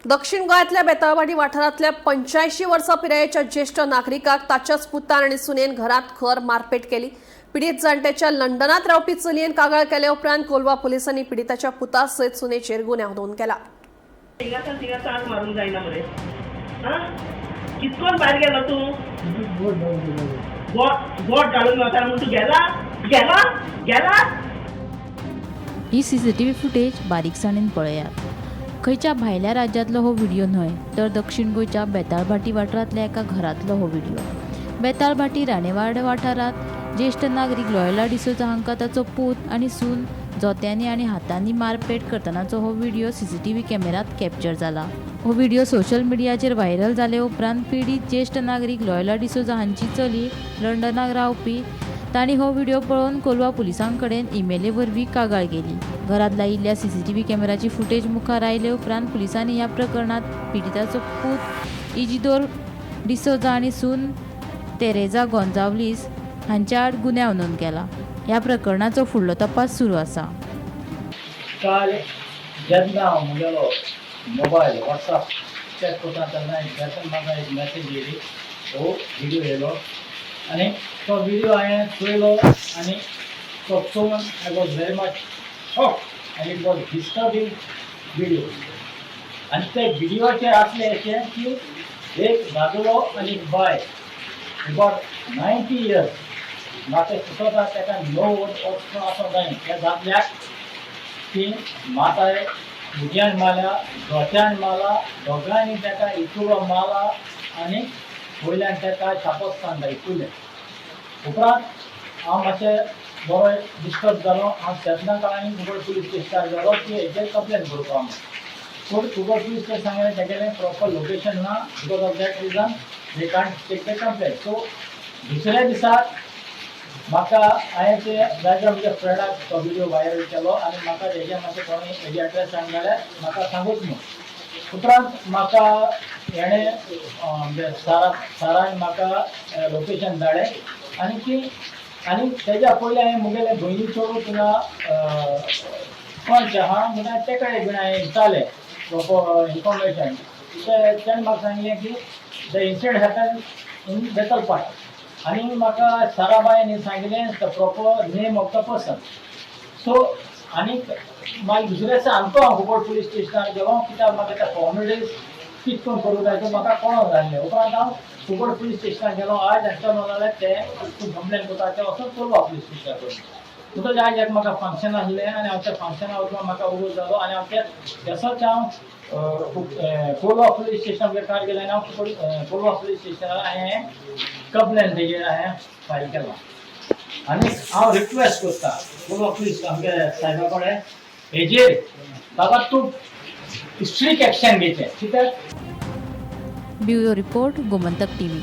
दक्षिण गोंयांतल्या बेताळवाडी वाठारांतल्या 85 वर्सां पिरायेच्या ज्येष्ठ नागरिकाक ताच्याच पुतान आनी सुनेन घरांत खर मारपेट केली। पीडित जाणट्याच्या लंडनात रावपी चलयेन कागाळ केल्या उपरांत कोलवा पुलिसांनी पीडिताच्या पुता सयत सुनेचेर गुन्यांव नोंद केला। आग मारूंक जायना मरे कितकोन भायर गेलो तूं? बोट घालून वता म्हूण तूं गेला गेला गेला ही सीसीटीव्ही फुटेज बारीकसाणेन पळयात। खंयच्या भायल्या राज्यांतलो हो व्हिडिओ न्हय तर दक्षिण गोंयच्या बेताळभाटी वाठारांतल्या एका घरांतलो हो व्हिडिओ। बेताळभाटी राणेवाड वाठारांत ज्येश्ठ नागरीक लोयला डिसोजा हांकां ताचो पूत आनी सून जोत्यांनी आनी हातांनी मारपेट करतनाचो हो व्हिडिओ सीसीटीव्ही कॅमेरात कॅप्चर जाला। हो व्हिडिओ सोशल मिडियाचेर व्हायरल जाले उपरांत पीडित ज्येश्ठ नागरीक लोयला डिसोजा हांची चली लंडनाक रावपी तांणी हो व्हिडिओ पळोवन कोलवा पुलिसां कडेन ईमेले वरवीं कागाळ केली। घरांत लायिल्ल्या सीसीटीव्ही कॅमेराची फुटेज मुखार आयले उपरांत पुलिसांनी ह्या प्रकरणात पीडिताचो पूत इजिदोर डिसोजा आनी सून तेरेजा गोंजावलीस हांच्या आड गुन्यांव नोंद केला। ह्या प्रकरणाचो फुडलो तपास सुरू आसा। काल जेन्ना हांव म्हगेलो मोबायल वॉट्सॅप चॅक करता तेन्ना म्हाका एक मॅसेज येयली, हो व्हिडिओ येयलो आनी तो व्हिडिओ हांवें पळयलो आनी तो पळोवन I was very much shocked आनी इट वॉज डिस्टर्बिंग व्हिडिओ। आनी ते व्हिडिओचेर आसले अशें की एक दादलो आनी एक बाय अबाउट 90 इयर्स म्हाका सुचोता ताका नो वचून आसूं जाय त्या दादल्याक की माताय भुरग्यान मारल्या दोत्यान मारला दोगांनी ताका इतुलो मारला आनी वयल्यान ताका शापोस्तान दाखयलें। उपरांत हांव मातशें बरो डिस्टर्ब जालो। हांव तेन्ना काळांनी कुंकळ पुलीस स्टेशनार गेलो की हेजेर कंप्लेन करपाक म्हूण। पूण कुंकळ पुलीस स्टेशन सांगलें तेगेलें प्रॉपर लोकेशन ना, because of that reason they can't take the complaint. So दुसऱ्या दिसाक म्हाका हांवें ते जाग्यार म्हज्या फ्रेंडाक तो व्हिडिओ व्हायरल केलो आनी म्हाका तेजे मातशें कोणी हेजी एड्रेस सांग जाल्यार म्हाका सांगूच न्हू। उपरांत म्हाका हेणें सारान म्हाका लोकेशन धाडलें आनी तेज्या पयलीं हांवें मुगेले भयणीचो थिंगा पंच आहा म्हणल्यार ते कडेन बीन हांवें विचारलें प्रोपर इन्फॉर्मेशन। तेणें म्हाका सांगलें की द इन्सिडंट हॅपन इन बेतलपाट आनी म्हाका साराबायन सांगलें the proper name of the person. So आनी मागीर दुसऱ्या दिसा आमकां हांव कुंकळ पुलीस स्टेशनार गेलो कित्याक म्हाका त्या फॉर्मेलिटीज कितें करून करूं जाय तें म्हाका कळोंक जाय आसलें। उपरांत हांव कुंकळ पुलीस स्टेशनार गेलो। आज हांच्या जाल्यार ते कंप्लेन करता ते वचून कोलवा पुलीस स्टेशनार करून म्हणटच आज एक म्हाका फंक्शन आसलें आनी हांव त्या फंक्शना वचून म्हाका उगोज जालो आनी हांव तेसोच हांव कोलवा पुलीस स्टेशनार कार गेलें आनी हांव कोलवा पुलीस स्टेशनार हांवें कंप्लेन तेजेर हांवें फायल केला। आनी हांव रिक्वेस्ट करता कोलवा पुलीस आमगे सायबा कडेन हेजेर ताबडतोब स्ट्रीक्ट एक्शन घेवचें कित्याक। Bureau report Gomantak TV.